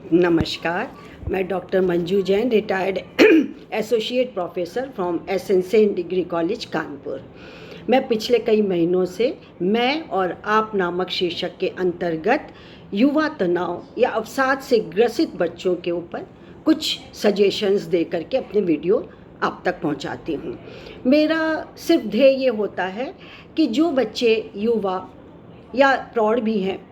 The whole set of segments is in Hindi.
नमस्कार। मैं doctor Manju Jain, retired associate professor from SN degree college Kanpur. मैं पिछले कई महीनों से मैं और आप नामक शीर्षक के अंतर्गत युवा तनाव या अवसाद से ग्रसित बच्चों के ऊपर कुछ सजेशंस दे करके अपने वीडियो आप तक पहुंचाती हूं। मेरा सिर्फ ध्येय ये होता है कि जो बच्चे युवा या प्रौढ़ भी हैं,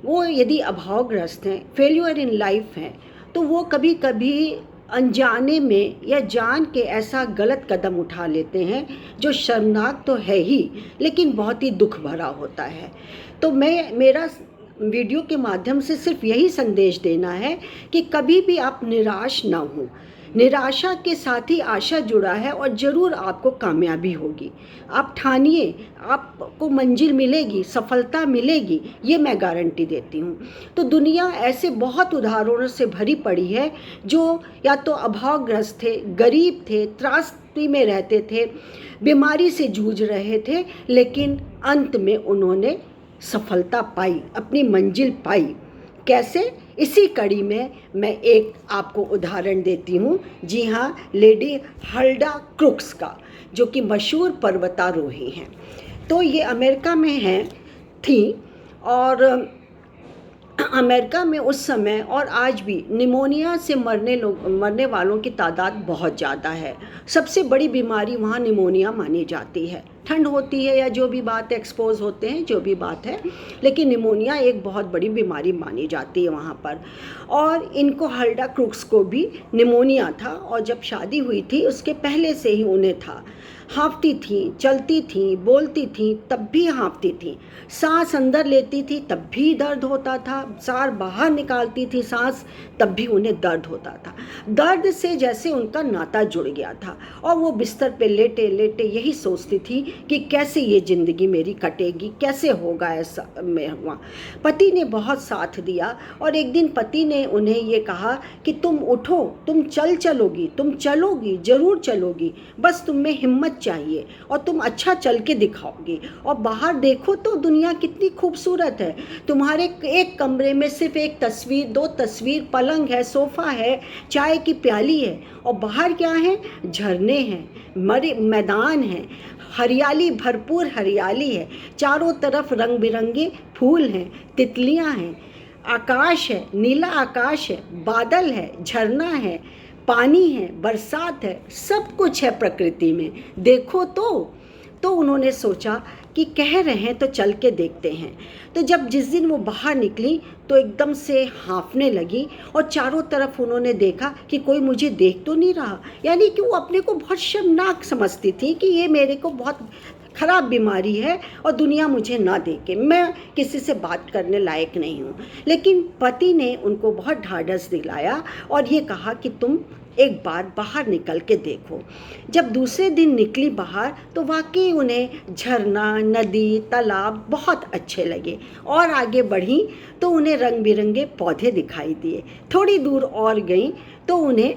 वो यदि अभावग्रस्त हैं, फेल्यूर इन लाइफ हैं, तो वो कभी कभी अनजाने में या जान के ऐसा गलत कदम उठा लेते हैं जो शर्मनाक तो है ही, लेकिन बहुत ही दुख भरा होता है। तो मेरा वीडियो के माध्यम से सिर्फ यही संदेश देना है कि कभी भी आप निराश ना हो। निराशा के साथ ही आशा जुड़ा है और ज़रूर आपको कामयाबी होगी। आप ठानिए, आपको मंजिल मिलेगी, सफलता मिलेगी, ये मैं गारंटी देती हूँ। तो दुनिया ऐसे बहुत उदाहरणों से भरी पड़ी है जो या तो अभावग्रस्त थे, गरीब थे, त्रासदी में रहते थे, बीमारी से जूझ रहे थे, लेकिन अंत में उन्होंने सफलता पाई, अपनी मंजिल पाई। कैसे? इसी कड़ी में मैं एक आपको उदाहरण देती हूँ। जी हाँ, लेडी हल्डा क्रुक्स का, जो कि मशहूर पर्वतारोही हैं। तो ये अमेरिका में हैं थी, और अमेरिका में उस समय और आज भी निमोनिया से मरने वालों की तादाद बहुत ज़्यादा है। सबसे बड़ी बीमारी वहाँ निमोनिया मानी जाती है। ठंड होती है या जो भी बात है, एक्सपोज होते हैं, जो भी बात है, लेकिन निमोनिया एक बहुत बड़ी बीमारी मानी जाती है वहाँ पर। और इनको हल्डा क्रुक्स को भी निमोनिया था, और जब शादी हुई थी उसके पहले से ही उन्हें था। हाँफती थी, चलती थी, बोलती थी, तब भी हाँफती थी। सांस अंदर लेती थी तब भी दर्द होता था, सांस बाहर निकालती थी सांस, तब भी उन्हें दर्द होता था। दर्द से जैसे उनका नाता जुड़ गया था, और वो बिस्तर पे लेटे लेटे यही सोचती थी कि कैसे ये ज़िंदगी मेरी कटेगी, कैसे होगा ऐसा मैं हुआ। पति ने बहुत साथ दिया, और एक दिन पति ने उन्हें ये कहा कि तुम उठो, तुम चलोगी, तुम चलोगी, ज़रूर चलोगी, बस तुम में हिम्मत चाहिए और तुम अच्छा चल के दिखाओगी। और बाहर देखो तो दुनिया कितनी खूबसूरत है। तुम्हारे एक कमरे में सिर्फ एक तस्वीर, दो तस्वीर, पलंग है, सोफ़ा है, चाय की प्याली है, और बाहर क्या है? झरने हैं, मैदान हैं, हरियाली, भरपूर हरियाली है, चारों तरफ रंग बिरंगे फूल हैं, तितलियां हैं, आकाश है, नीला आकाश है, बादल है, झरना है, पानी है, बरसात है, सब कुछ है प्रकृति में। देखो तो उन्होंने सोचा कि कह रहे हैं तो चल के देखते हैं। तो जब जिस दिन वो बाहर निकली तो एकदम से हाँफने लगी, और चारों तरफ उन्होंने देखा कि कोई मुझे देख तो नहीं रहा। यानी कि वो अपने को बहुत शर्मनाक समझती थी कि ये मेरे को बहुत ख़राब बीमारी है और दुनिया मुझे ना देखे, मैं किसी से बात करने लायक नहीं हूँ। लेकिन पति ने उनको बहुत ढाढ़स दिलाया और ये कहा कि तुम एक बार बाहर निकल के देखो। जब दूसरे दिन निकली बाहर तो वाकई उन्हें झरना, नदी, तालाब बहुत अच्छे लगे, और आगे बढ़ी तो उन्हें रंग बिरंगे पौधे दिखाई दिए। थोड़ी दूर और गई तो उन्हें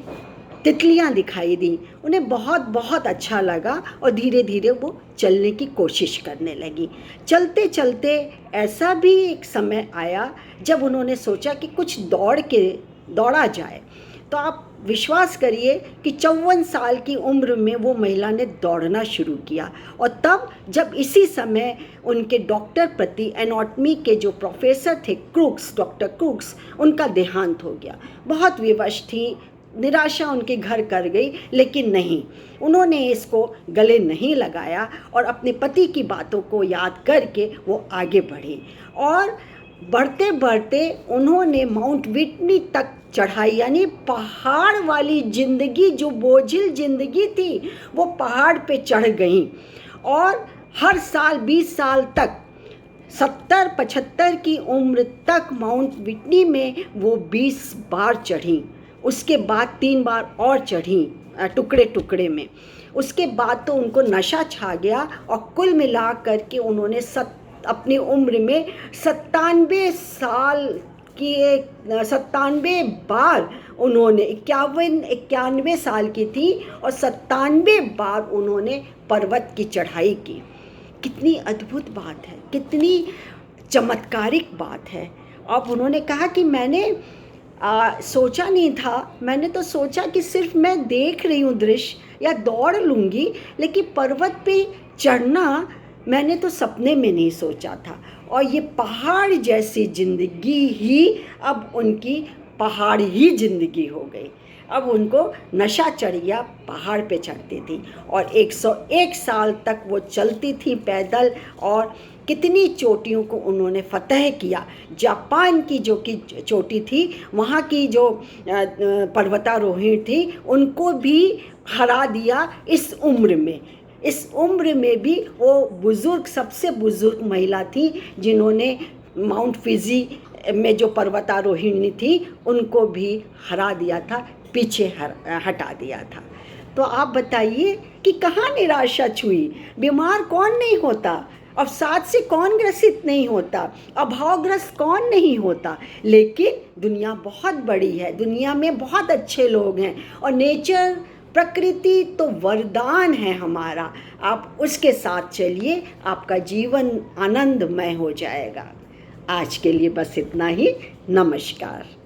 तितलियां दिखाई दी। उन्हें बहुत बहुत अच्छा लगा, और धीरे धीरे वो चलने की कोशिश करने लगी। चलते चलते ऐसा भी एक समय आया जब उन्होंने सोचा कि कुछ दौड़ा जाए। तो आप विश्वास करिए कि 54 साल की उम्र में वो महिला ने दौड़ना शुरू किया। और तब जब इसी समय उनके डॉक्टर प्रति एनाटॉमी के जो प्रोफेसर थे, डॉक्टर क्रुक्स, उनका देहांत हो गया। बहुत विवश थी, निराशा उनके घर कर गई, लेकिन नहीं, उन्होंने इसको गले नहीं लगाया और अपने पति की बातों को याद करके वो आगे बढ़ी। और बढ़ते बढ़ते उन्होंने माउंट विटनी तक चढ़ाई, यानी पहाड़ वाली ज़िंदगी, जो बोझिल ज़िंदगी थी, वो पहाड़ पे चढ़ गई। और हर साल 20 साल तक, 70-75 की उम्र तक माउंट विटनी में वो 20 बार चढ़ी। उसके बाद 3 बार और चढ़ी, टुकड़े टुकड़े में। उसके बाद तो उनको नशा छा गया, और कुल मिला करके उन्होंने अपनी उम्र में 97 साल की 97 बार उन्होंने 91 साल की थी, और 97 बार उन्होंने पर्वत की चढ़ाई की। कितनी अद्भुत बात है, कितनी चमत्कारिक बात है। अब उन्होंने कहा कि मैंने सोचा नहीं था। मैंने तो सोचा कि सिर्फ मैं देख रही हूँ दृश्य या दौड़ लूँगी, लेकिन पर्वत पे चढ़ना मैंने तो सपने में नहीं सोचा था। और ये पहाड़ जैसी ज़िंदगी ही अब उनकी पहाड़ ही ज़िंदगी हो गई। अब उनको नशा चढ़ गया, पहाड़ पे चढ़ती थी और 101 साल तक वो चलती थी पैदल, और कितनी चोटियों को उन्होंने फतह किया। जापान की जो कि चोटी थी, वहाँ की जो पर्वतारोही थी, उनको भी हरा दिया इस उम्र में। इस उम्र में भी वो बुज़ुर्ग, सबसे बुज़ुर्ग महिला थी जिन्होंने माउंट फिजी में जो पर्वतारोहिणी थी उनको भी हरा दिया था, पीछे हटा दिया था। तो आप बताइए कि कहाँ निराशा छुई? बीमार कौन नहीं होता, अवसाद से कौन ग्रसित नहीं होता, अभावग्रस्त कौन नहीं होता। लेकिन दुनिया बहुत बड़ी है, दुनिया में बहुत अच्छे लोग हैं, और नेचर, प्रकृति तो वरदान है हमारा। आप उसके साथ चलिए, आपका जीवन आनंदमय हो जाएगा। आज के लिए बस इतना ही। नमस्कार।